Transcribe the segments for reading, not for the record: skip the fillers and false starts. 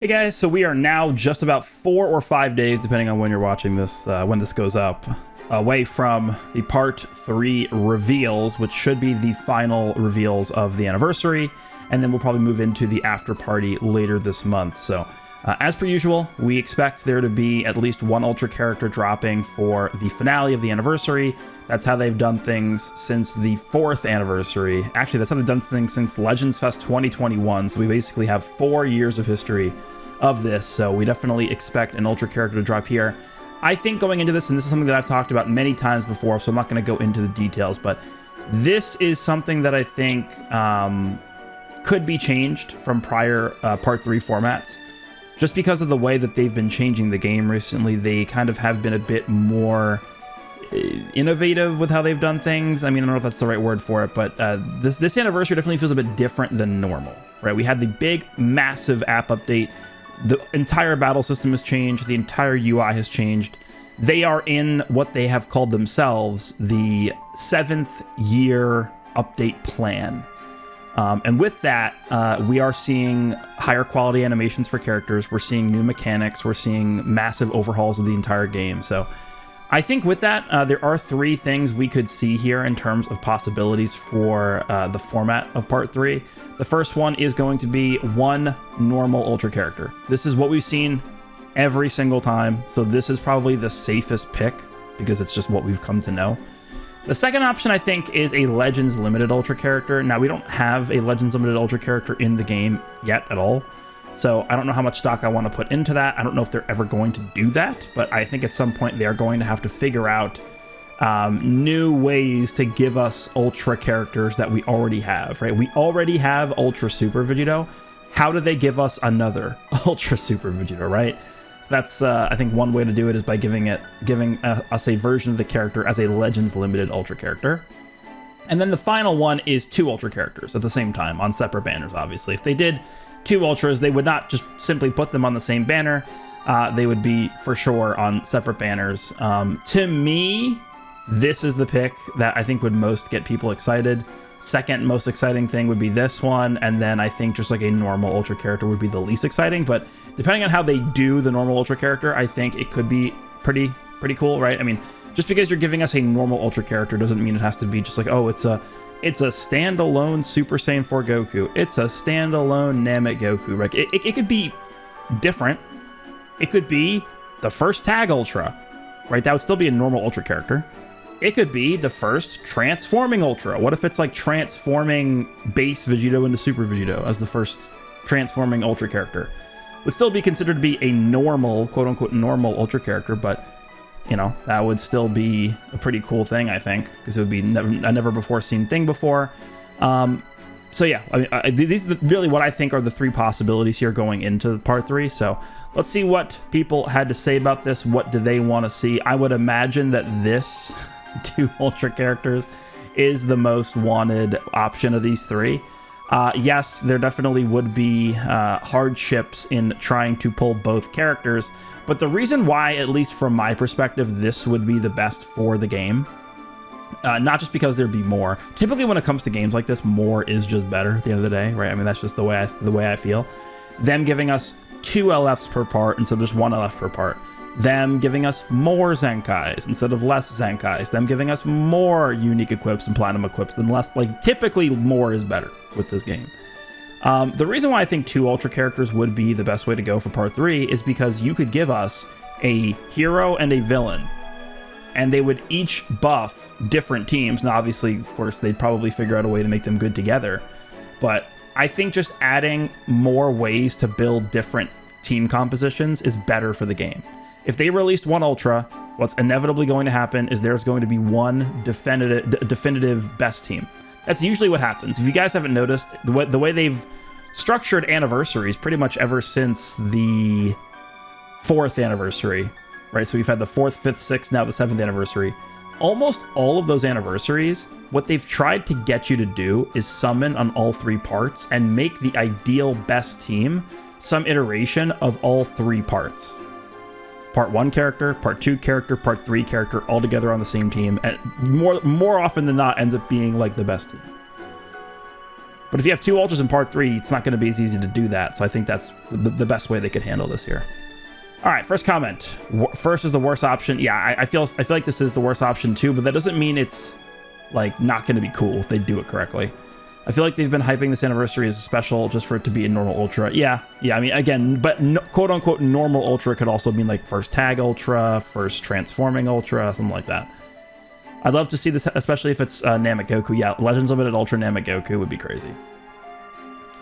Hey guys, so we are now just about 4 or 5 days, depending on when you're watching this, when this goes up, away from the Part 3 reveals, which should be the final reveals of the anniversary, and then we'll probably move into the after party later this month. So, as per usual, we expect there to be at least one Ultra character dropping for the finale of the anniversary. That's how they've done things since the 4th anniversary. Actually, that's how they've done things since Legends Fest 2021, so we basically have 4 years of history of this, so we definitely expect an Ultra character to drop here. I think going into this, and this is something that I've talked about many times before, so I'm not going to go into the details, but this is something that I think could be changed from prior Part 3 formats. Just because of the way that they've been changing the game recently, they kind of have been a bit more innovative with how they've done things. I mean, I don't know if that's the right word for it, but this anniversary definitely feels a bit different than normal, right? We had the big, massive app update. The entire battle system has changed. The entire UI has changed. They are in what they have called themselves the 7th year update plan. And with that, we are seeing higher quality animations for characters. We're seeing new mechanics. We're seeing massive overhauls of the entire game. So I think with that, there are 3 things we could see here in terms of possibilities for the format of Part 3. The first one is going to be one normal Ultra character. This is what we've seen every single time, so this is probably the safest pick because it's just what we've come to know. The second option, I think, is a Legends Limited Ultra character. Now, we don't have a Legends Limited Ultra character in the game yet at all, so I don't know how much stock I want to put into that. I don't know if they're ever going to do that, but I think at some point they are going to have to figure out new ways to give us Ultra characters that we already have, right? We already have Ultra Super Vegito. How do they give us another Ultra Super Vegito, right? So that's, I think, one way to do it is by giving us a version of the character as a Legends Limited Ultra character. And then the final one is 2 Ultra characters at the same time on separate banners, obviously. If they did 2 Ultras, they would not just simply put them on the same banner. They would be, for sure, on separate banners. To me, this is the pick that I think would most get people excited. Second most exciting thing would be this one, and then I think just like a normal Ultra character would be the least exciting, but depending on how they do the normal Ultra character, I think it could be pretty cool, right? I mean, just because you're giving us a normal Ultra character doesn't mean it has to be just like, oh, it's a standalone Super Saiyan 4 Goku. It's a standalone Namek Goku, right? It could be different. It could be the first Tag Ultra, right? That would still be a normal Ultra character. It could be the first transforming Ultra. What if it's like transforming base Vegito into Super Vegito as the first transforming Ultra character? Would still be considered to be a normal, quote-unquote, normal Ultra character, but, you know, that would still be a pretty cool thing, I think, because it would be a never-before-seen thing before. So yeah, I mean, these are really what I think are the 3 possibilities here going into Part 3, so let's see what people had to say about this. What do they want to see? I would imagine that this 2 Ultra characters is the most wanted option of these 3. Yes, there definitely would be hardships in trying to pull both characters, but the reason why, at least from my perspective, this would be the best for the game, not just because there'd be more. Typically when it comes to games like this, more is just better at the end of the day, right? I mean, that's just the way I feel. Them giving us 2 LFs per part instead of just 1 LF per part. Them giving us more Zenkais instead of less Zenkais. Them giving us more unique equips and platinum equips than less. Like, typically more is better with this game. The reason why I think 2 Ultra characters would be the best way to go for Part 3 is because you could give us a hero and a villain, and they would each buff different teams. Now, obviously, of course, they'd probably figure out a way to make them good together, but I think just adding more ways to build different team compositions is better for the game. If they released 1 Ultra, what's inevitably going to happen is there's going to be one definitive best team. That's usually what happens. If you guys haven't noticed, the way they've structured anniversaries pretty much ever since the 4th anniversary, right? So we've had the 4th, 5th, 6th, now the 7th anniversary. Almost all of those anniversaries, what they've tried to get you to do is summon on all 3 parts and make the ideal best team some iteration of all 3 parts. Part 1 character, Part 2 character, Part 3 character, all together on the same team, and more often than not ends up being like the best team. But if you have 2 Ultras in part 3, it's not going to be as easy to do that. So I think that's the best way they could handle this here. All right, first comment. First is the worst option. Yeah, I feel like this is the worst option too, but that doesn't mean it's like not going to be cool if they do it correctly. I feel like they've been hyping this anniversary as a special just for it to be a normal Ultra. Yeah. I mean, again, but no, quote unquote normal Ultra could also mean like first tag Ultra, first transforming Ultra, something like that. I'd love to see this, especially if it's Namek Goku. Yeah, Legends Limited Ultra Namek Goku would be crazy.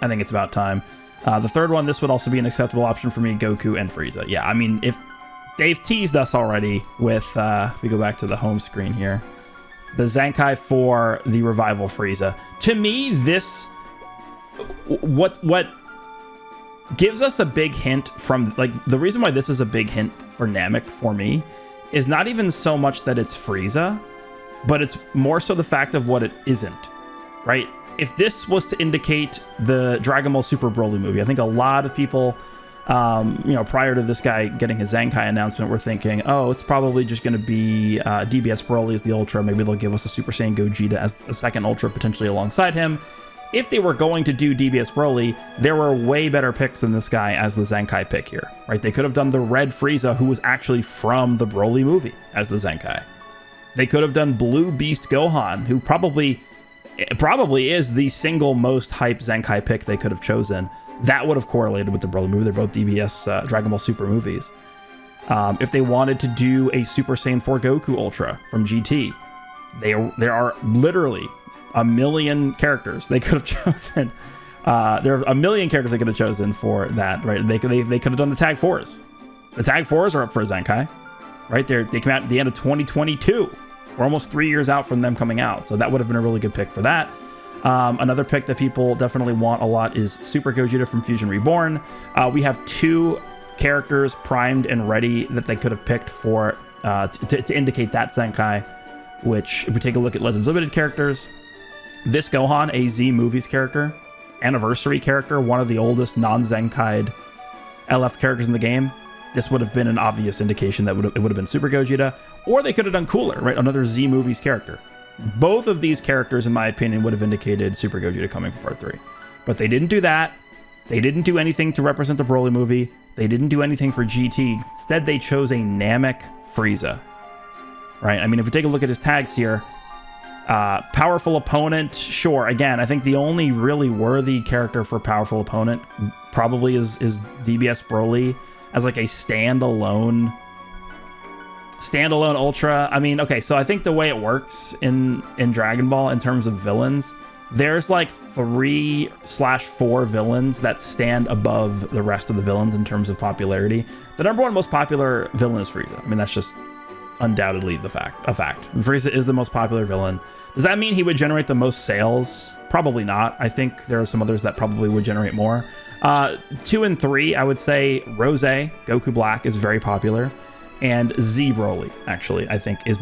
I think it's about time. The third one, this would also be an acceptable option for me, Goku and Frieza. Yeah, I mean, if they've teased us already with, if we go back to the home screen here, the Zenkai for the Revival Frieza. To me, this, what gives us a big hint from, like, the reason why this is a big hint for Namek for me is not even so much that it's Frieza, but it's more so the fact of what it isn't, right? If this was to indicate the Dragon Ball Super Broly movie, I think a lot of people, you know, prior to this guy getting his Zenkai announcement, were thinking, oh, it's probably just going to be DBS Broly as the Ultra. Maybe they'll give us a Super Saiyan Gogeta as a second Ultra potentially alongside him. If they were going to do DBS Broly, there were way better picks than this guy as the Zenkai pick here, right? They could have done the Red Frieza, who was actually from the Broly movie, as the Zenkai. They could have done Blue Beast Gohan, who probably is the single most hype Zenkai pick they could have chosen. That would have correlated with the Broly movie. They're both DBS Dragon Ball Super movies. If they wanted to do a Super Saiyan 4 Goku Ultra from GT, there are literally a million characters they could have chosen. There are a million characters they could have chosen for that, right? They could have done the Tag 4s. The Tag 4s are up for a Zenkai, right? They came out at the end of 2022. We're almost 3 years out from them coming out, so that would have been a really good pick for that. Another pick that people definitely want a lot is Super Gogeta from Fusion Reborn. We have 2 characters primed and ready that they could have picked for to indicate that Zenkai, which, if we take a look at Legends Limited characters, this Gohan, a Z Movies character, anniversary character, one of the oldest non-Zenkai'd LF characters in the game, this would have been an obvious indication that it would have been Super Gogeta, or they could have done cooler, right? Another Z Movies character. Both of these characters, in my opinion, would have indicated Super Gogeta coming for part 3. But they didn't do that. They didn't do anything to represent the Broly movie. They didn't do anything for GT. Instead, they chose a Namek Frieza, right? I mean, if we take a look at his tags here, powerful opponent, sure. Again, I think the only really worthy character for powerful opponent probably is DBS Broly as like a standalone Ultra. I mean, okay, so I think the way it works in Dragon Ball in terms of villains, there's like 3/4 villains that stand above the rest of the villains in terms of popularity. The number 1 most popular villain is Frieza. I mean, that's just undoubtedly a fact. Frieza is the most popular villain. Does that mean he would generate the most sales? Probably not. I think there are some others that probably would generate more. 2 and 3, I would say Rose, Goku Black, is very popular. And Z Broly, actually, I think is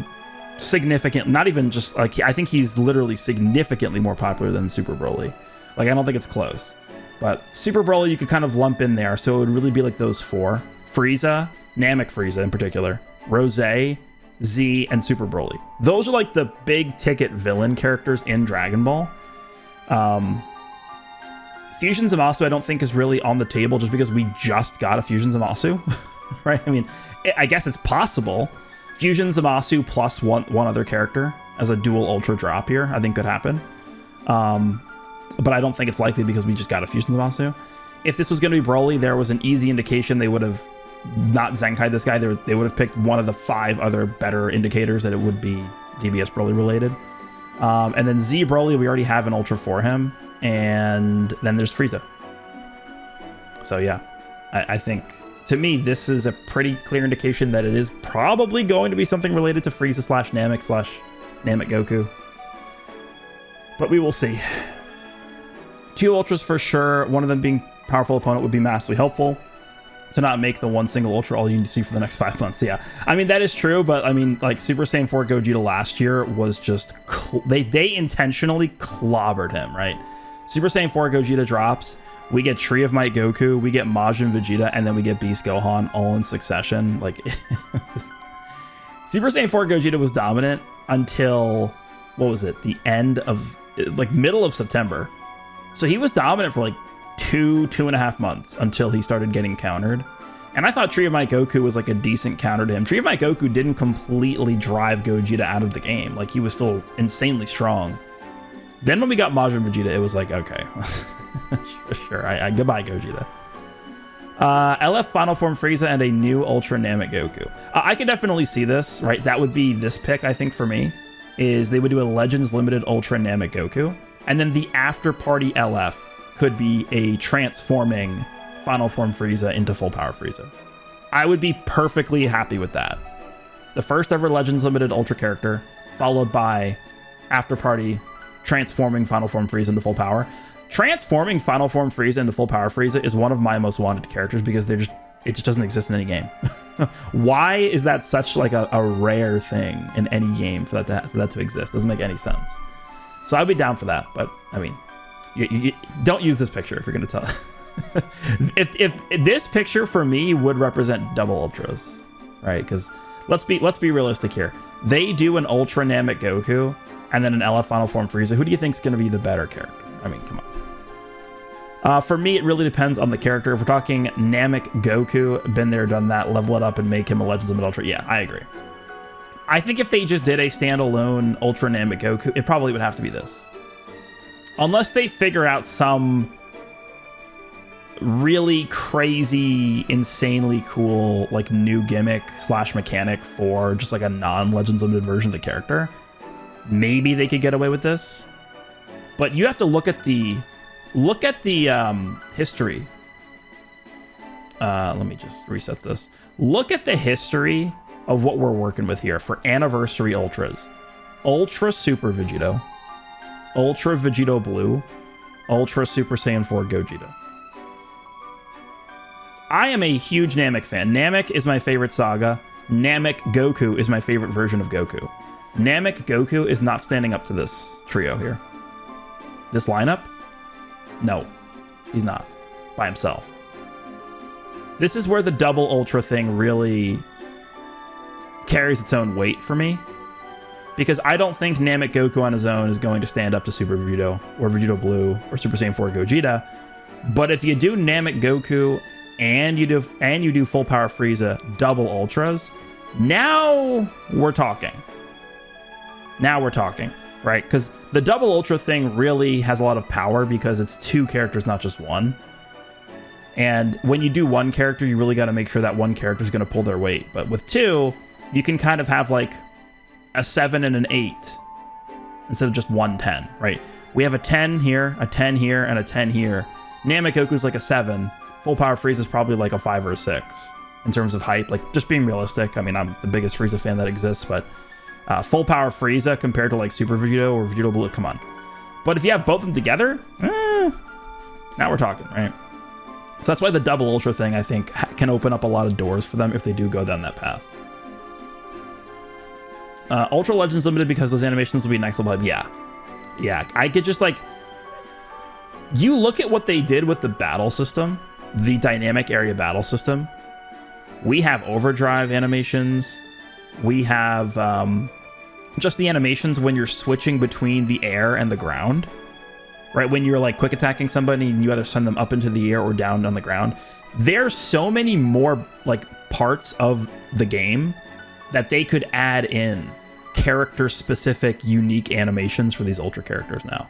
significant. Not even just like, I think he's literally significantly more popular than Super Broly. Like, I don't think it's close. But Super Broly, you could kind of lump in there. So it would really be like those 4. Frieza, Namek Frieza in particular, Rose, Z, and Super Broly. Those are like the big ticket villain characters in Dragon Ball. Fusion Zamasu I don't think is really on the table just because we just got a Fusion Zamasu, right? I mean, I guess it's possible. Fusion Zamasu plus one other character as a dual Ultra drop here, I think could happen. But I don't think it's likely because we just got a Fusion Zamasu. If this was going to be Broly, there was an easy indication they would have not Zenkai this guy. They would have picked one of the 5 other better indicators that it would be DBS Broly related. And then Z Broly, we already have an Ultra for him. And then there's Frieza. So yeah, I think, to me, this is a pretty clear indication that it is probably going to be something related to Frieza /Namek Goku. But we will see. 2 Ultras for sure. One of them being powerful opponent would be massively helpful to not make the one single Ultra all you need to see for the next 5 months. Yeah, I mean, that is true, but I mean, like, Super Saiyan 4 Gogeta last year was just, they intentionally clobbered him, right? Super Saiyan 4 Gogeta drops, we get Tree of Might Goku, we get Majin Vegeta, and then we get Beast Gohan all in succession. Like, Super Saiyan 4 Gogeta was dominant until, what was it, the end of, like, middle of September. So he was dominant for like 2.5 months until he started getting countered. And I thought Tree of Might Goku was like a decent counter to him. Tree of Might Goku didn't completely drive Gogeta out of the game. Like, he was still insanely strong. Then when we got Majin Vegeta, it was like, okay, sure, goodbye Gogeta. LF Final Form Frieza and a new Ultra Namek Goku. I could definitely see this, right? That would be this pick, I think, for me, is they would do a Legends Limited Ultra Namek Goku. And then the after party LF could be a transforming Final Form Frieza into Full Power Frieza. I would be perfectly happy with that. The first ever Legends Limited Ultra character, followed by after party transforming Final Form Frieza into Full Power. Transforming Final Form Frieza into Full Power Frieza is one of my most wanted characters because it just doesn't exist in any game. Why is that such like a rare thing in any game for that to exist? Doesn't make any sense. So I'd be down for that, but I mean, you don't use this picture if you're gonna tell. if this picture for me would represent double ultras, right? Because let's be realistic here. They do an Ultra Namek Goku and then an LF Final Form Frieza. Who do you think is going to be the better character? I mean, come on. For me, it really depends on the character. If we're talking Namek Goku, been there, done that, level it up and make him a Legends Limited Ultra, yeah, I agree. I think if they just did a standalone Ultra Namek Goku, it probably would have to be this. Unless they figure out some really crazy, insanely cool, like, new gimmick / mechanic for just like a non-Legends Limited version of the character, maybe they could get away with this. But you have to look at the history. Let me just reset this. Look at the history of what we're working with here for Anniversary Ultras. Ultra Super Vegito, Ultra Vegito Blue, Ultra Super Saiyan 4 Gogeta. I am a huge Namek fan. Namek is my favorite saga. Namek Goku is my favorite version of Goku. Namek Goku is not standing up to this trio here. This lineup? No, he's not. By himself. This is where the double ultra thing really carries its own weight for me. Because I don't think Namek Goku on his own is going to stand up to Super Vegito or Vegito Blue or Super Saiyan 4 Gogeta. But if you do Namek Goku and you do Full Power Frieza double ultras, now we're talking. Now we're talking, right? Because the double ultra thing really has a lot of power because it's two characters, not just one. And when you do one character, you really got to make sure that one character is going to pull their weight. But with two, you can kind of have like a 7 and an 8 instead of just 1 10, right? We have a 10 here, a 10 here, and a 10 here. Namek Goku's like a 7. Full Power Frieza is probably like a 5 or a 6 in terms of hype. Like, just being realistic. I mean, I'm the biggest Frieza fan that exists, but Full Power Frieza compared to like Super Vegito or Vegito Blue, come on. But if you have both of them together, now we're talking, right? So that's why the double ultra thing, I think, can open up a lot of doors for them if they do go down that path. Ultra Legends Limited because those animations will be next level. Yeah. I could just like, you look at what they did with the battle system, the dynamic area battle system. We have overdrive animations. We have just the animations when you're switching between the air and the ground, right? When you're like quick attacking somebody and you either send them up into the air or down on the ground. There's so many more like parts of the game that they could add in character specific unique animations for these ultra characters now.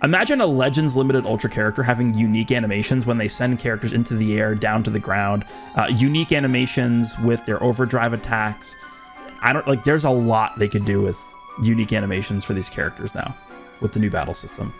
Imagine a Legends Limited Ultra character having unique animations when they send characters into the air, down to the ground, unique animations with their overdrive attacks. There's a lot they could do with unique animations for these characters now with the new battle system.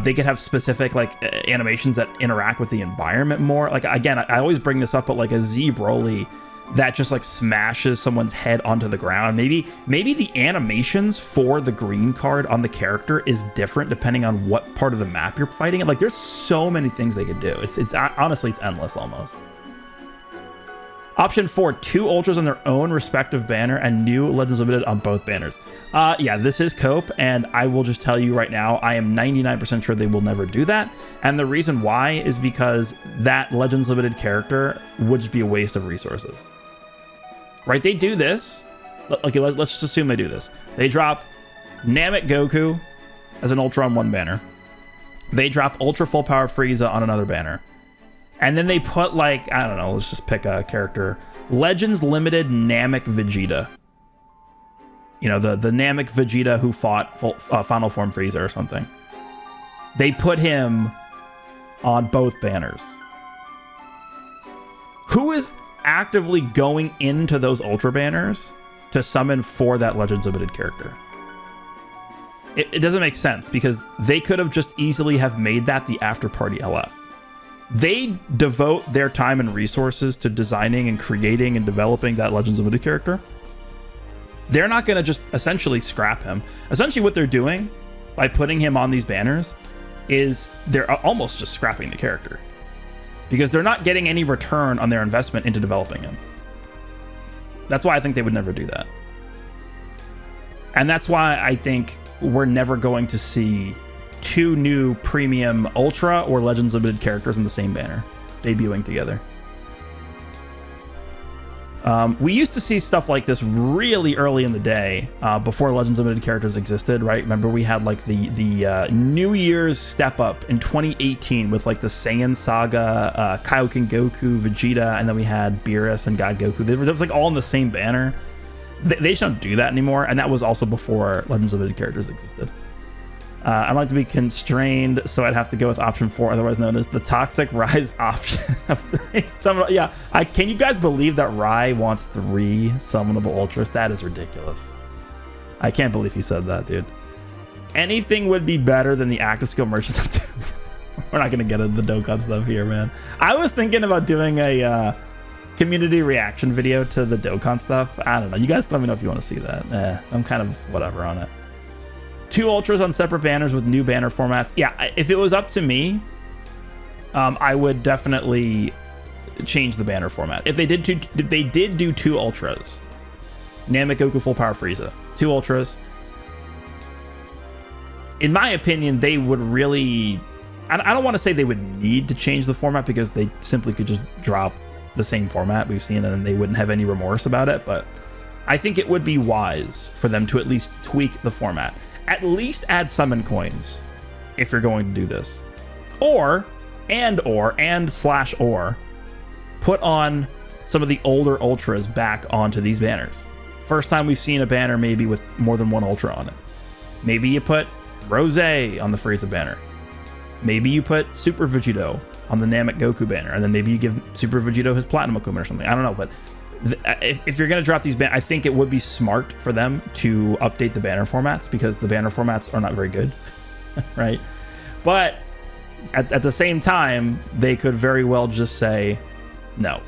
They could have specific like animations that interact with the environment more. Like, again, I always bring this up, but like a Z Broly that just like smashes someone's head onto the ground. Maybe the animations for the green card on the character is different depending on what part of the map you're fighting in. Like, there's so many things they could do. It's honestly, it's endless almost. Option 4, 2 ultras on their own respective banner and new Legends Limited on both banners. Yeah, this is Cope, and I will just tell you right now, I am 99% sure they will never do that. And the reason why is because that Legends Limited character would just be a waste of resources. Right? They do this. Okay, let's just assume they do this. They drop Namek Goku as an ultra on one banner. They drop Ultra Full Power Frieza on another banner. And then they put, like, I don't know, let's just pick a character. Legends Limited Namek Vegeta. You know, the Namek Vegeta who fought Final Form Frieza or something. They put him on both banners. Who is actively going into those Ultra banners to summon for that Legends Limited character? It doesn't make sense, because they could have just easily have made that the after party LF. They devote their time and resources to designing and creating and developing that Legends Limited character. They're not going to just essentially scrap him. Essentially what they're doing by putting him on these banners is they're almost just scrapping the character, because they're not getting any return on their investment into developing him. That's why I think they would never do that. And that's why I think we're never going to see 2 new premium Ultra or Legends Limited characters in the same banner debuting together. We used to see stuff like this really early in the day, before Legends Limited characters existed, right? Remember, we had like the New Year's step up in 2018 with like the Saiyan Saga, Kaioken Goku, Vegeta, and then we had Beerus and God Goku. They was like all in the same banner. They just don't do that anymore, and that was also before Legends Limited characters existed. I'd like to be constrained, so I'd have to go with option 4, otherwise known as the Toxic Rise option of 3. Yeah, can you guys believe that Rai wants 3 summonable Ultras? That is ridiculous. I can't believe he said that, dude. Anything would be better than the active skill merchants. We're not going to get into the Dokkan stuff here, man. I was thinking about doing a community reaction video to the Dokkan stuff. I don't know. You guys let me know if you want to see that. I'm kind of whatever on it. 2 Ultras on separate banners with new banner formats. Yeah, if it was up to me, I would definitely change the banner format. If they did do 2 Ultras, Namek Goku Full Power Frieza, 2 Ultras, in my opinion, they would really... I don't want to say they would need to change the format, because they simply could just drop the same format we've seen and they wouldn't have any remorse about it, but I think it would be wise for them to at least tweak the format. At least add summon coins if you're going to do this. Or put on some of the older Ultras back onto these banners. First time we've seen a banner maybe with more than 1 Ultra on it. Maybe you put Rose on the Frieza banner. Maybe you put Super Vegito on the Namek Goku banner, and then maybe you give Super Vegito his Platinum equipment or something. I don't know, but if you're going to drop these banners, I think it would be smart for them to update the banner formats, because the banner formats are not very good, right? But at the same time, they could very well just say no.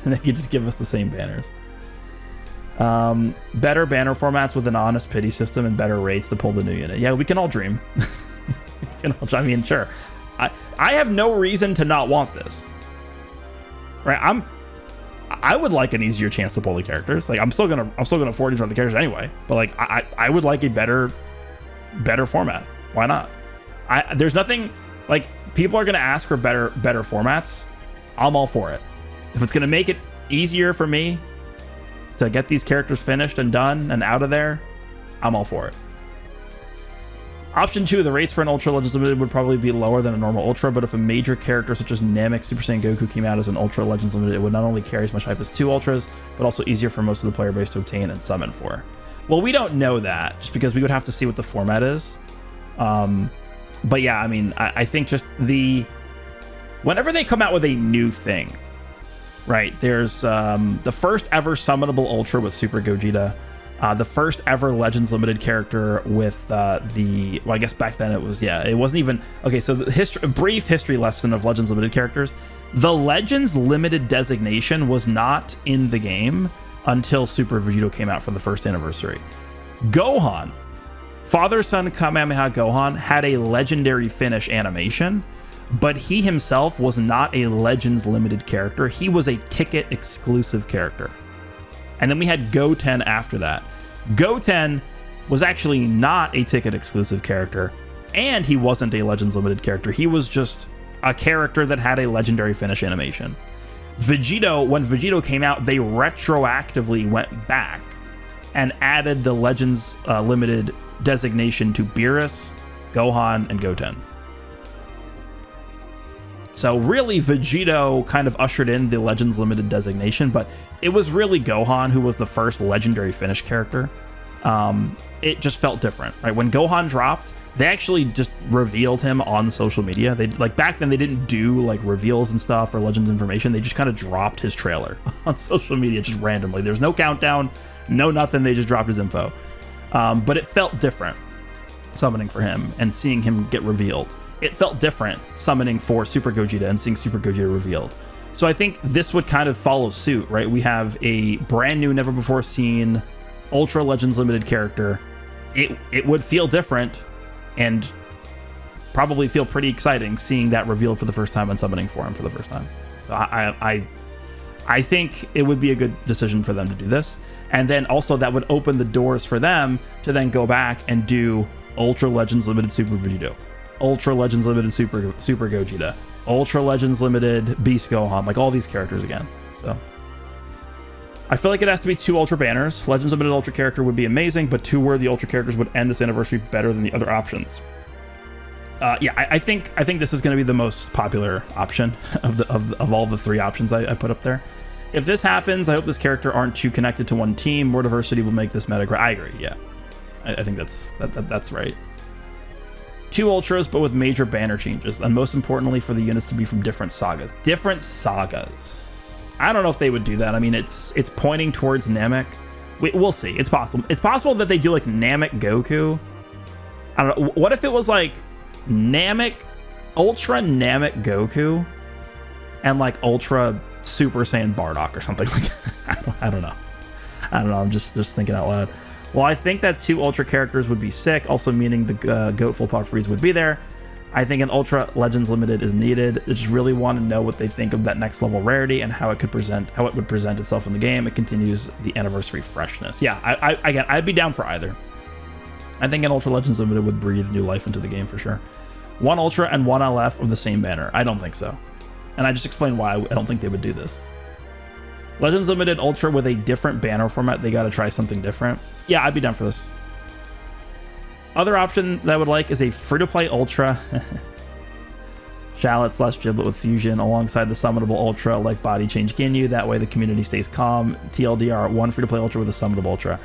And they could just give us the same banners. Better banner formats with an honest pity system and better rates to pull the new unit. Yeah, we can all dream. I mean, sure. I have no reason to not want this, right? I would like an easier chance to pull the characters. Like, I'm still gonna afford these on the characters anyway. But like, I would like a better format. Why not? There's nothing, like, people are gonna ask for better formats. I'm all for it. If it's gonna make it easier for me to get these characters finished and done and out of there, I'm all for it. Option 2, the rates for an Ultra Legends Limited would probably be lower than a normal Ultra, but if a major character such as Namek Super Saiyan Goku came out as an Ultra Legends Limited, it would not only carry as much hype as 2 Ultras, but also easier for most of the player base to obtain and summon for. Well, we don't know that, just because we would have to see what the format is. But yeah, I mean, I think just whenever they come out with a new thing, right? There's the first ever summonable Ultra with Super Gogeta. The first ever Legends Limited character with well, I guess back then it wasn't even... Okay, so a brief history lesson of Legends Limited characters. The Legends Limited designation was not in the game until Super Vegito came out for the first anniversary. Gohan, Father-Son Kamehameha Gohan, had a legendary finish animation, but he himself was not a Legends Limited character. He was a ticket exclusive character. And then we had Goten after that. Goten was actually not a ticket exclusive character, and he wasn't a Legends Limited character. He was just a character that had a legendary finish animation. Vegito, when Vegito came out, they retroactively went back and added the Legends Limited designation to Beerus, Gohan, and Goten. So really, Vegito kind of ushered in the Legends Limited designation, but it was really Gohan who was the first legendary finish character. It just felt different, right? When Gohan dropped, they actually just revealed him on social media. They like back then they didn't do like reveals and stuff or Legends information. They just kind of dropped his trailer on social media just randomly. There's no countdown, no nothing. They just dropped his info. But it felt different summoning for him and seeing him get revealed. It felt different summoning for Super Gogeta and seeing Super Gogeta revealed. So I think this would kind of follow suit, right? We have a brand new, never before seen Ultra Legends Limited character. It would feel different and probably feel pretty exciting seeing that revealed for the first time and summoning for him for the first time. So I think it would be a good decision for them to do this. And then also that would open the doors for them to then go back and do Ultra Legends Limited Super Vegito, Ultra Legends Limited Super Gogeta, Ultra Legends Limited Beast Gohan, like all these characters again. So I feel like it has to be 2 Ultra banners. Legends Limited Ultra character would be amazing, but 2 worthy Ultra characters would end this anniversary better than the other options. Yeah, I think this is going to be the most popular option of all the 3 options I put up there. If this happens, I hope this character aren't too connected to one team. More diversity will make this meta great. I agree. Yeah, I think that's right. 2 Ultras, but with major banner changes, and most importantly, for the units to be from different sagas. Different sagas. I don't know if they would do that. I mean, it's pointing towards Namek. We'll see. It's possible. It's possible that they do like Namek Goku. I don't know. What if it was like Namek, Ultra Namek Goku, and like Ultra Super Saiyan Bardock or something like that? I don't know. I'm just thinking out loud. Well, I think that 2 Ultra characters would be sick. Also meaning the Goat Full Power Freeze would be there. I think an Ultra Legends Limited is needed. I just really want to know what they think of that next level rarity and how it would present itself in the game. It continues the anniversary freshness. Yeah, I'd be down for either. I think an Ultra Legends Limited would breathe new life into the game for sure. 1 Ultra and 1 LF of the same banner. I don't think so. And I just explained why I don't think they would do this. Legends Limited Ultra with a different banner format. They got to try something different. Yeah, I'd be down for this. Other option that I would like is a free-to-play Ultra Shallot / Giblet with Fusion alongside the summonable Ultra like Body Change Ginyu. That way the community stays calm. TLDR, 1 free-to-play Ultra with a summonable Ultra.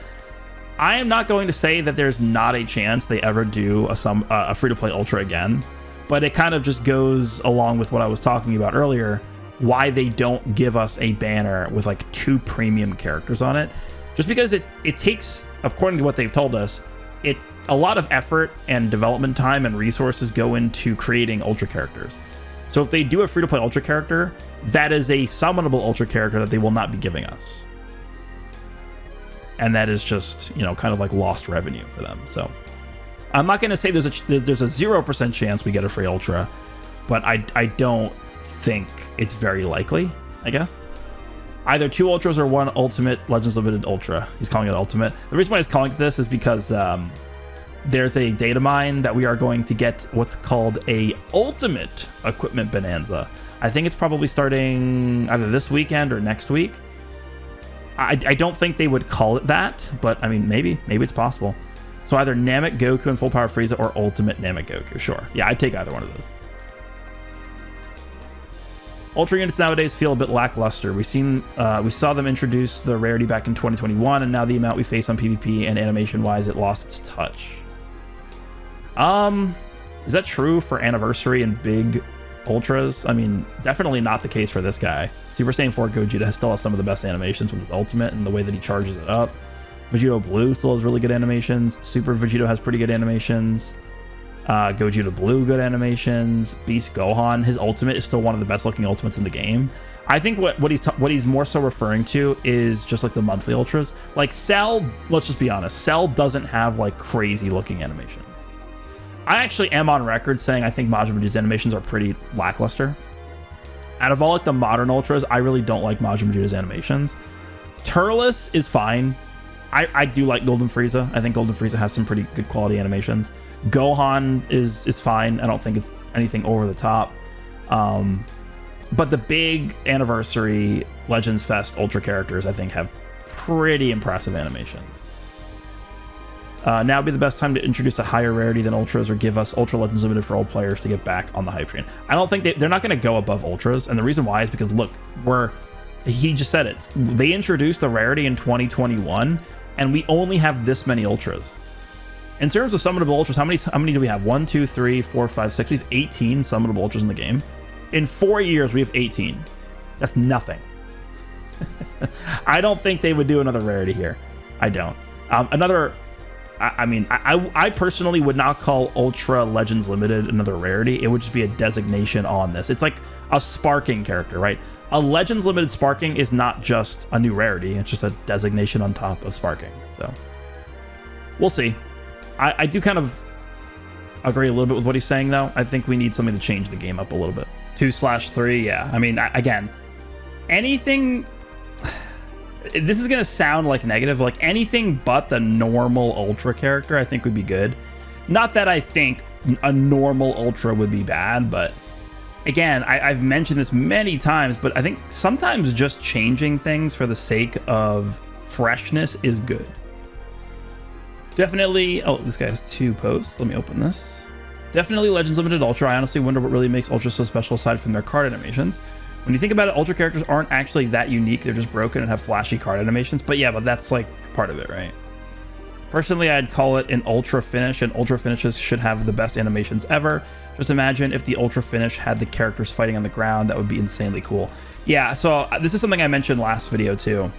I am not going to say that there's not a chance they ever do a free-to-play Ultra again, but it kind of just goes along with what I was talking about earlier, why they don't give us a banner with like 2 premium characters on it. Just because it takes, according to what they've told us, a lot of effort and development time and resources go into creating Ultra characters. So if they do a free-to-play Ultra character, that is a summonable Ultra character that they will not be giving us. And that is just, kind of like lost revenue for them. So I'm not going to say there's a 0% chance we get a free Ultra, but I don't think it's very likely, I guess. Either 2 Ultras or 1 Ultimate Legends Limited Ultra. He's calling it Ultimate. The reason why he's calling it this is because there's a data mine that we are going to get what's called a Ultimate Equipment Bonanza. I think it's probably starting either this weekend or next week. I don't think they would call it that, but I mean, maybe it's possible. So either Namek Goku and Full Power Frieza or Ultimate Namek Goku. Sure. Yeah, I'd take either one of those. Ultra units nowadays feel a bit lackluster. We saw them introduce the rarity back in 2021, and now the amount we face on PvP and animation-wise, it lost its touch. Is that true for Anniversary and big Ultras? I mean, definitely not the case for this guy. Super Saiyan 4 Gogeta still has some of the best animations with his ultimate and the way that he charges it up. Vegito Blue still has really good animations. Super Vegito has pretty good animations. Gogeta Blue, good animations. Beast Gohan, his ultimate is still one of the best looking ultimates in the game. I think what he's more so referring to is just like the monthly Ultras. Like Cell, let's just be honest, Cell doesn't have like crazy looking animations. I actually am on record saying I think Majin Vegeta's animations are pretty lackluster. Out of all like the modern Ultras, I really don't like Majin Vegeta's animations. Turles is fine. I do like Golden Frieza. I think Golden Frieza has some pretty good quality animations. Gohan is fine. I don't think it's anything over the top. But the big Anniversary Legends Fest Ultra characters, I think, have pretty impressive animations. Now would be the best time to introduce a higher rarity than Ultras or give us Ultra Legends Limited for old players to get back on the hype train. I don't think they're not going to go above Ultras. And the reason why is because, look, he just said it. They introduced the rarity in 2021, and we only have this many Ultras. In terms of summonable Ultras, how many do we have? 1, 2, 3, 4, 5, 6. We have 18 summonable Ultras in the game. In 4 years, we have 18. That's nothing. I don't think they would do another rarity here. I don't. I personally would not call Ultra Legends Limited another rarity. It would just be a designation on this. It's like a sparking character, right? A Legends Limited sparking is not just a new rarity. It's just a designation on top of sparking. So we'll see. I do kind of agree a little bit with what he's saying, though. I think we need something to change the game up a little bit. 2/3, yeah. I mean, again, anything... This is going to sound like negative, like anything but the normal Ultra character I think would be good. Not that I think a normal Ultra would be bad, but again, I've mentioned this many times, but I think sometimes just changing things for the sake of freshness is good. Definitely... Oh, this guy has 2 posts. Let me open this. Definitely Legends Limited Ultra. I honestly wonder what really makes Ultra so special aside from their card animations. When you think about it, Ultra characters aren't actually that unique. They're just broken and have flashy card animations. But yeah, but that's like part of it, right? Personally, I'd call it an Ultra Finish, and Ultra Finishes should have the best animations ever. Just imagine if the Ultra Finish had the characters fighting on the ground. That would be insanely cool. Yeah, so this is something I mentioned last video too.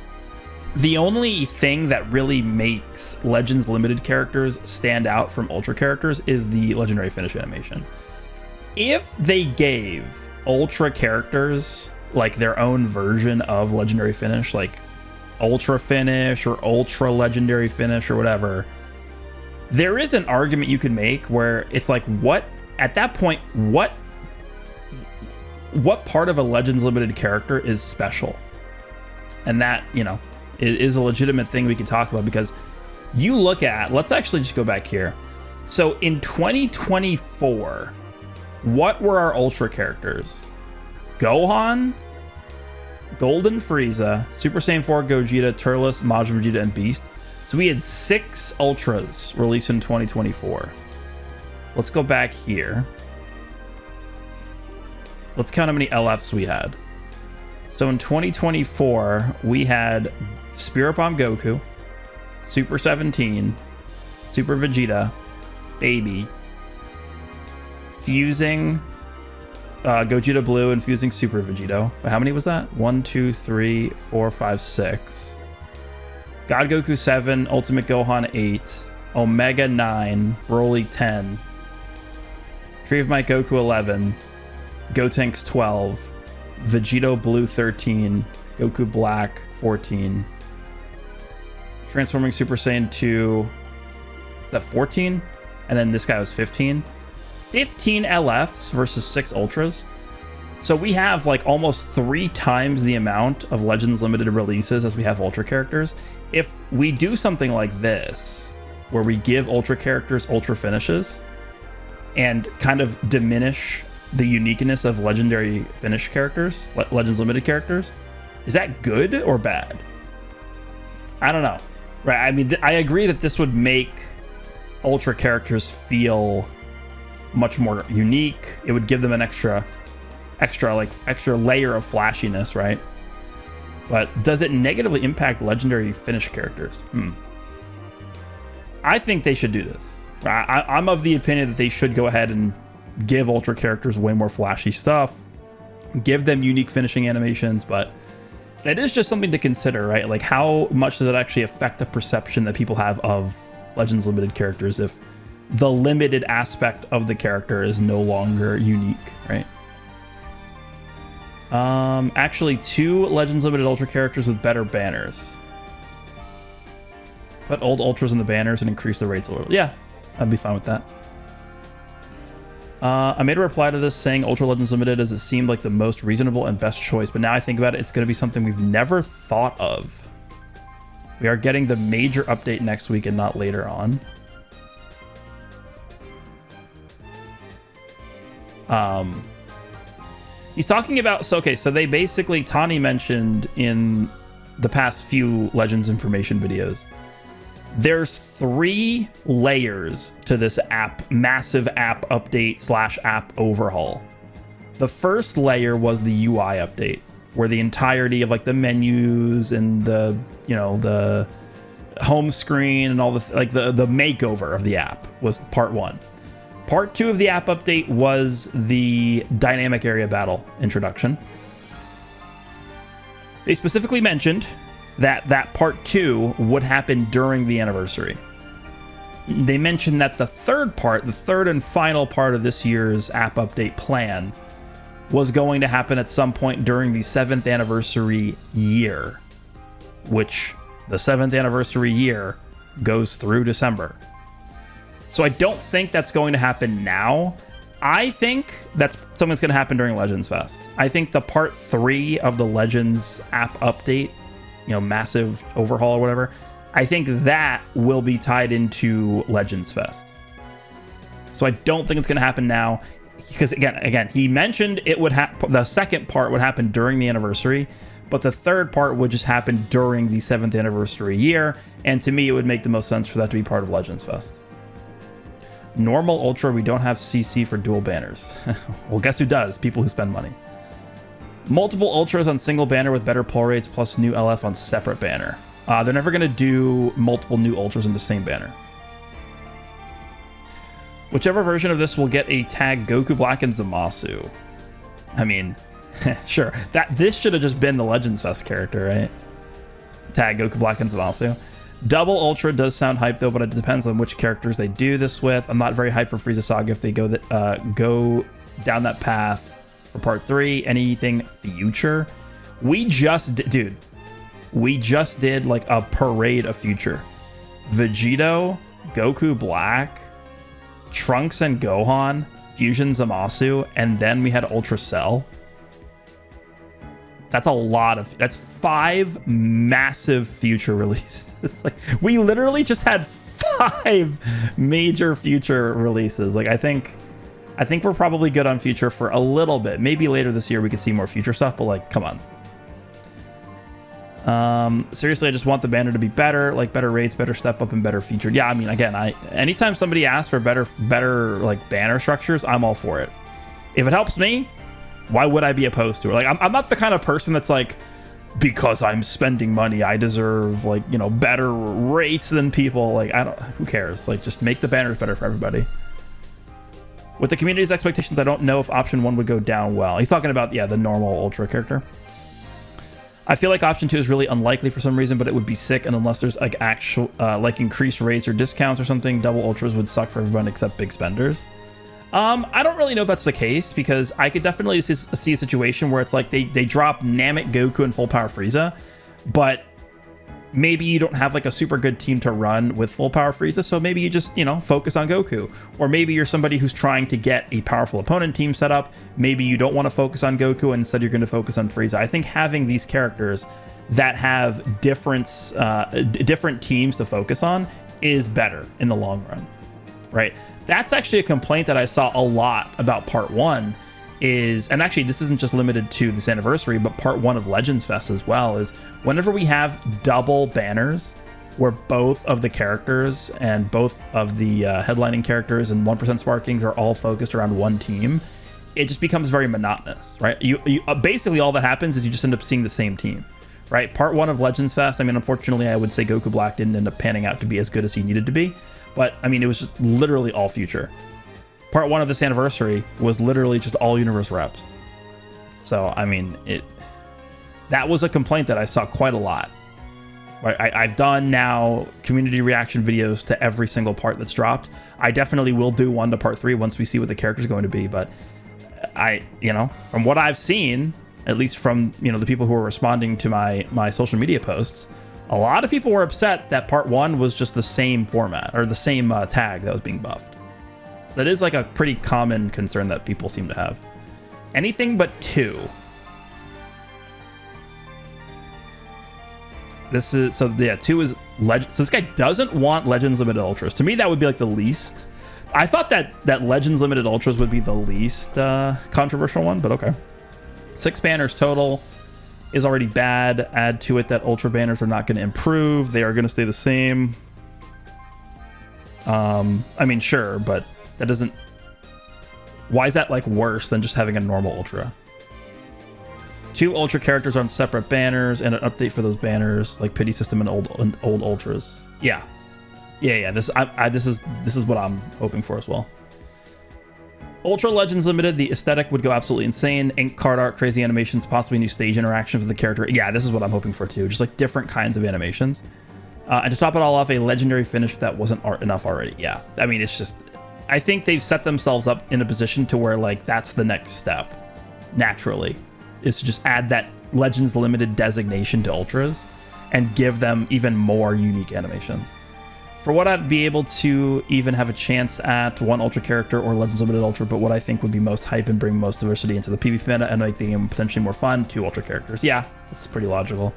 The only thing that really makes Legends Limited characters stand out from Ultra characters is the Legendary Finish animation. If they gave Ultra characters like their own version of Legendary Finish, like Ultra Finish or Ultra Legendary Finish or whatever, there is an argument you could make where it's like, what at that point, what part of a Legends Limited character is special? And that, you know, is a legitimate thing we can talk about, because you look at, let's actually just go back here. So in 2024, what were our Ultra characters? Gohan, Golden Frieza, Super Saiyan 4 Gogeta, Turles, Majin Vegeta, and Beast. So we had 6 Ultras released in 2024. Let's go back here. Let's count how many LFs we had. So in 2024, we had Spirit Bomb Goku, Super 17, Super Vegeta, Baby, fusing Gogeta Blue and fusing Super Vegito. How many was that? 1, 2, 3, 4, 5, 6. God Goku 7, Ultimate Gohan 8, Omega 9, Broly 10, Tree of Might Goku 11, Gotenks 12, Vegito Blue 13, Goku Black 14, Transforming Super Saiyan 2, is that 14? And then this guy was 15. 15 LFs versus 6 Ultras. So we have like almost 3 times the amount of Legends Limited releases as we have Ultra characters. If we do something like this, where we give Ultra characters Ultra finishes and kind of diminish the uniqueness of Legendary Finish characters, Legends Limited characters, is that good or bad? I don't know. Right? I mean, I agree that this would make Ultra characters feel much more unique. It would give them an extra layer of flashiness, right? But does it negatively impact Legendary Finish characters? I think they should do this. I'm of the opinion that they should go ahead and give Ultra characters way more flashy stuff, give them unique finishing animations, but it is just something to consider, right? Like, how much does it actually affect the perception that people have of Legends Limited characters if the limited aspect of the character is no longer unique, right? Actually, 2 Legends Limited Ultra characters with better banners. Put old Ultras in the banners and increase the rates a little. Yeah, I'd be fine with that. I made a reply to this saying Ultra Legends Limited as it seemed like the most reasonable and best choice, but now I think about it, it's going to be something we've never thought of. We are getting the major update next week and not later on. He's talking about, so they basically, Tani mentioned in the past few Legends information videos There's 3 layers to this massive app update / app overhaul. The first layer was the UI update, where the entirety of like the menus and the, the home screen and all the makeover of the app was part 1. Part 2 of the app update was the dynamic area battle introduction. They specifically mentioned that part 2 would happen during the anniversary. They mentioned that the third and final part of this year's app update plan was going to happen at some point during the 7th anniversary year, which the 7th anniversary year goes through December. So I don't think that's going to happen now. I think that's something that's going to happen during Legends Fest. I think the part 3 of the Legends app update, massive overhaul or whatever, I think that will be tied into Legends Fest. So I don't think it's going to happen now, because again, he mentioned it would the second part would happen during the anniversary, but the third part would just happen during the 7th anniversary year. And to me, it would make the most sense for that to be part of Legends Fest. Normal Ultra, we don't have CC for dual banners. Well, guess who does? People who spend money. Multiple Ultras on single banner with better pull rates plus new LF on separate banner. They're never going to do multiple new Ultras in the same banner. Whichever version of this will get a tag Goku Black and Zamasu. I mean, sure. This should have just been the Legends Fest character, right? Tag Goku Black and Zamasu. Double Ultra does sound hype though, but it depends on which characters they do this with. I'm not very hyped for Frieza Saga if they go down that path for part 3. Anything future? We just did like a parade of future. Vegito, Goku Black, Trunks and Gohan, Fusion Zamasu, and then we had Ultra Cell. That's 5 massive future releases. Like, we literally just had 5 major future releases. Like, I think we're probably good on future for a little bit. Maybe later this year we could see more future stuff, but like, come on. Seriously, I just want the banner to be better, like better rates, better step up, and better featured. Yeah, I mean, again, anytime somebody asks for better like banner structures, I'm all for it. If it helps me, why would I be opposed to it? Like, I'm not the kind of person that's like, because I'm spending money, I deserve like, better rates than people. Like, who cares? Like, just make the banners better for everybody. With the community's expectations, I don't know if option 1 would go down well. He's talking about, the normal Ultra character. I feel like option 2 is really unlikely for some reason, but it would be sick. And unless there's like actual, like increased rates or discounts or something, double Ultras would suck for everyone except big spenders. I don't really know if that's the case, because I could definitely see a situation where it's like they drop Namek Goku and full power Frieza, but maybe you don't have like a super good team to run with full power Frieza, so maybe you just, focus on Goku. Or maybe you're somebody who's trying to get a powerful opponent team set up. Maybe you don't want to focus on Goku and instead you're going to focus on Frieza. I think having these characters that have different teams to focus on is better in the long run, right? That's actually a complaint that I saw a lot about part 1 is, and actually this isn't just limited to this anniversary, but part 1 of Legends Fest as well, is whenever we have double banners where both of the characters and both of the headlining characters and 1% sparkings are all focused around one team, it just becomes very monotonous, right? You basically all that happens is you just end up seeing the same team, right? Part 1 of Legends Fest, I mean, unfortunately, I would say Goku Black didn't end up panning out to be as good as he needed to be, but I mean, it was just literally all future. Part 1 of this anniversary was literally just all universe reps. So, I mean, that was a complaint that I saw quite a lot. Right? I've done now community reaction videos to every single part that's dropped. I definitely will do one to part 3 once we see what the character's going to be. But from what I've seen, at least from, the people who are responding to my social media posts, a lot of people were upset that part 1 was just the same format or the same tag that was being buffed. So that is like a pretty common concern that people seem to have. Anything but 2. This is, 2 is Legends. So this guy doesn't want Legends Limited Ultras. To me, that would be like the least. I thought that Legends Limited Ultras would be the least controversial one, but okay. 6 banners total is already bad. Add to it that Ultra banners are not going to improve. They are going to stay the same. I mean, sure, but that doesn't... Why is that, like, worse than just having a normal Ultra? 2 Ultra characters on separate banners, and an update for those banners, like Pity System and old Ultras. Yeah. This is what I'm hoping for as well. Ultra Legends Limited, the aesthetic would go absolutely insane. Ink, card art, crazy animations, possibly new stage interactions with the character. Yeah, this is what I'm hoping for too. Just like different kinds of animations. And to top it all off, a legendary finish that wasn't art enough already. Yeah, I mean, it's just... I think they've set themselves up in a position to where, like, that's the next step, naturally, is to just add that Legends Limited designation to Ultras and give them even more unique animations. For what I'd be able to even have a chance at, 1 Ultra character or Legends Limited Ultra, but what I think would be most hype and bring most diversity into the PvP meta and make the game potentially more fun, 2 Ultra characters. Yeah, that's pretty logical.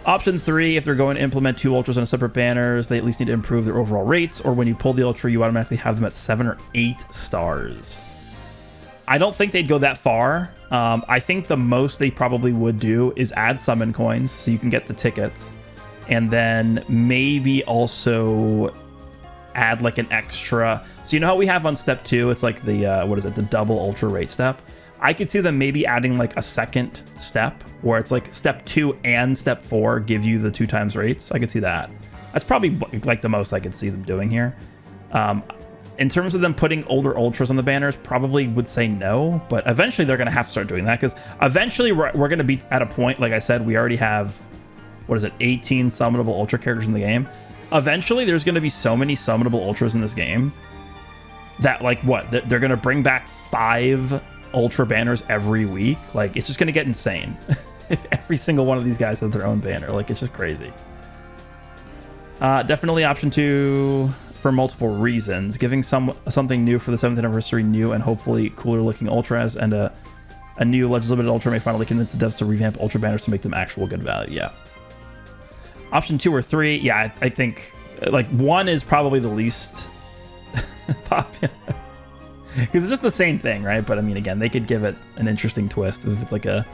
Option 3, if they're going to implement 2 Ultras on separate banners, they at least need to improve their overall rates, or when you pull the Ultra, you automatically have them at 7 or 8 stars. I don't think they'd go that far. I think the most they probably would do is add summon coins so you can get the tickets, and then maybe also add like an extra... So you know how we have on step 2, it's like the, what is it, the double Ultra rate step? I could see them maybe adding like a second step where it's like step 2 and step 4 give you the 2 times rates. I could see that. That's probably like the most I could see them doing here. In terms of them putting older Ultras on the banners, probably would say no, but eventually they're going to have to start doing that because eventually we're going to be at a point, like I said, we already have, what is it, 18 summonable Ultra characters in the game. Eventually there's going to be so many summonable Ultras in this game that, like, what, they're going to bring back 5 Ultra banners every week. Like, it's just gonna get insane if every single one of these guys has their own banner. Like, it's just crazy. Definitely option 2 for multiple reasons. Giving something new for the 7th anniversary, new and hopefully cooler looking Ultras, and a new Legends Limited Ultra may finally convince the devs to revamp Ultra banners to make them actual good value. Yeah. Option 2 or 3, yeah, I think like 1 is probably the least popular. Because it's just the same thing, right? But I mean, again, they could give it an interesting twist if it's like a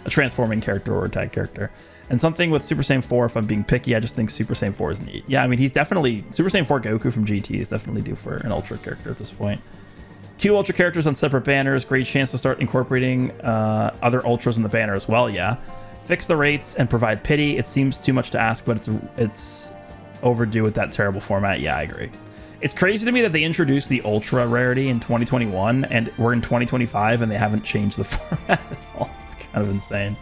transforming character or a tag character. And something with Super Saiyan 4, if I'm being picky, I just think Super Saiyan 4 is neat. Yeah, I mean, he's definitely... Super Saiyan 4 Goku from GT is definitely due for an Ultra character at this point. 2 Ultra characters on separate banners. Great chance to start incorporating other Ultras in the banner as well, yeah. Fix the rates and provide pity. It seems too much to ask, but it's overdue with that terrible format. Yeah, I agree. It's crazy to me that they introduced the Ultra rarity in 2021 and we're in 2025 and they haven't changed the format at all. It's kind of insane.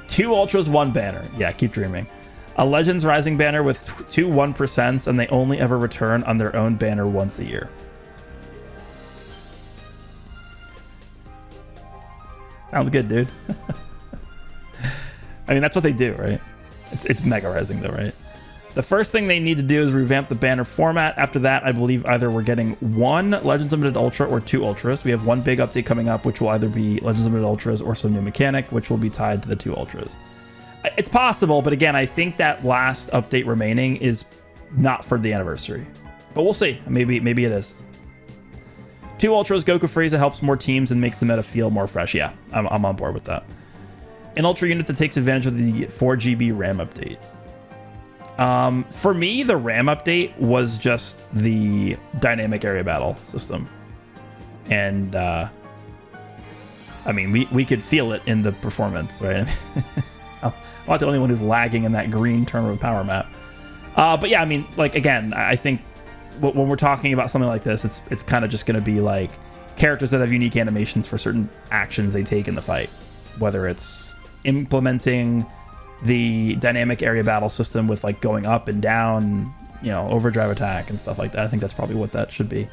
2 Ultras, 1 banner. Yeah, keep dreaming. A Legends Rising banner with 2 1%, and they only ever return on their own banner once a year. Sounds good, dude. I mean, that's what they do, right? It's Mega Rising though, right? The first thing they need to do is revamp the banner format. After that, I believe either we're getting 1 Legends Limited Ultra or 2 Ultras. We have 1 big update coming up, which will either be Legends Limited Ultras or some new mechanic, which will be tied to the 2 Ultras. It's possible, but again, I think that last update remaining is not for the anniversary. But we'll see. Maybe it is. 2 Ultras, Goku Frieza helps more teams and makes the meta feel more fresh. Yeah, I'm on board with that. An Ultra unit that takes advantage of the 4GB RAM update. For me, the RAM update was just the dynamic area battle system. And, I mean, we could feel it in the performance, right? I'm not the only one who's lagging in that green terminal power map. But yeah, I mean, like, again, I think when we're talking about something like this, it's kind of just going to be like characters that have unique animations for certain actions they take in the fight. Whether it's implementing the dynamic area battle system with like going up and down, you know, overdrive attack and stuff like that. I think that's probably what that should be.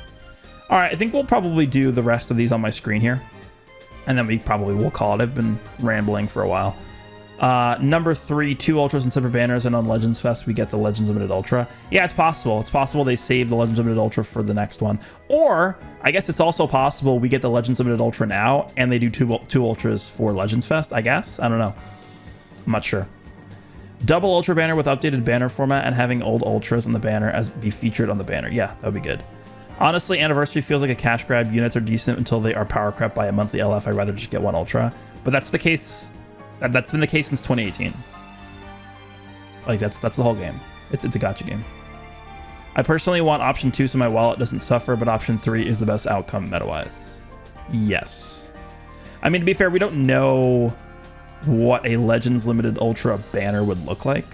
All right, I think we'll probably do the rest of these on my screen here, and then we probably will call it. I've been rambling for a while. Number 3, 2 Ultras and separate banners, and on Legends Fest we get the Legends Limited Ultra. Yeah, it's possible. It's possible they save the Legends Limited Ultra for the next one. Or, I guess it's also possible we get the Legends Limited Ultra now, and they do two Ultras for Legends Fest, I guess? I don't know. I'm not sure. Double Ultra banner with updated banner format and having old Ultras on the banner as be featured on the banner. Yeah, that would be good. Honestly, Anniversary feels like a cash grab. Units are decent until they are power crept by a monthly LF. I'd rather just get 1 Ultra. But that's the case. That's been the case since 2018. Like, that's the whole game. It's a gacha game. I personally want option 2 so my wallet doesn't suffer, but option 3 is the best outcome meta-wise. Yes. I mean, to be fair, we don't know what a Legends Limited Ultra banner would look like.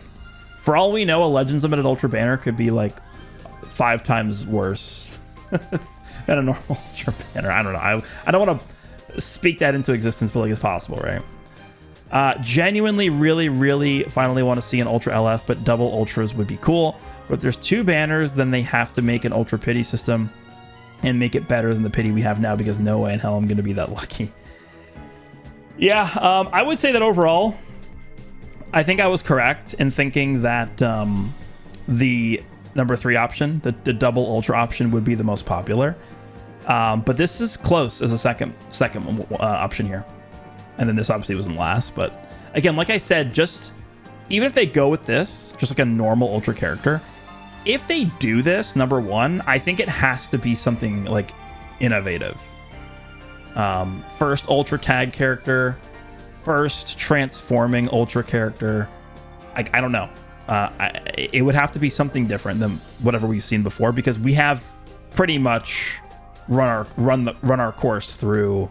For all we know, a Legends Limited Ultra banner could be like 5 times worse than a normal Ultra banner. I don't know. I don't want to speak that into existence, but like it's possible, right? Genuinely, really finally want to see an Ultra LF, but double Ultras would be cool. But if there's 2 banners, then they have to make an Ultra Pity system and make it better than the Pity we have now, because no way in hell I'm going to be that lucky. Yeah, I would say that overall, I think I was correct in thinking that the number 3 option, the double Ultra option, would be the most popular. But this is close as a second option here. And then this obviously wasn't last. But again, like I said, just even if they go with this, just like a normal Ultra character, if they do this, number 1, I think it has to be something like innovative. First Ultra tag character, first transforming Ultra character. I don't know. It would have to be something different than whatever we've seen before, because we have pretty much run our course through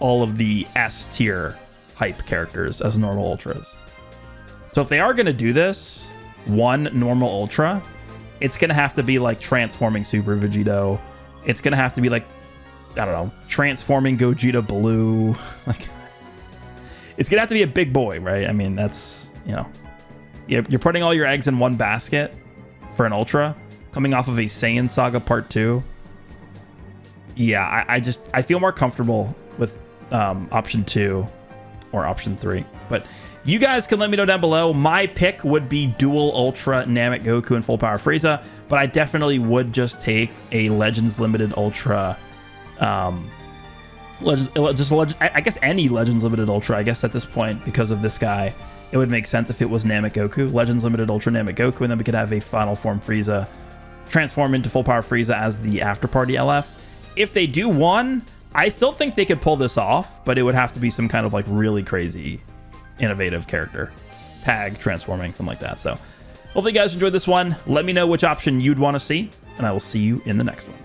all of the S tier hype characters as normal Ultras. So if they are going to do this, one normal Ultra, it's going to have to be like transforming Super Vegito. It's going to have to be like, I don't know, transforming Gogeta Blue. Like, it's going to have to be a big boy, right? I mean, that's, you know, you're putting all your eggs in one basket for an Ultra coming off of a Saiyan Saga Part 2. Yeah, I feel more comfortable with option 2 or option 3. But you guys can let me know down below. My pick would be dual Ultra Namek Goku and full power Frieza, but I definitely would just take a Legends Limited Ultra. I guess any Legends Limited Ultra, I guess at this point, because of this guy, it would make sense if it was Namek Goku, Legends Limited Ultra Namek Goku, and then we could have a final form Frieza transform into full power Frieza as the after party LF. If they do one, I still think they could pull this off, but it would have to be some kind of like really crazy innovative character, tag transforming, something like that. So hopefully you guys enjoyed this one. Let me know which option you'd want to see, and I will see you in the next one.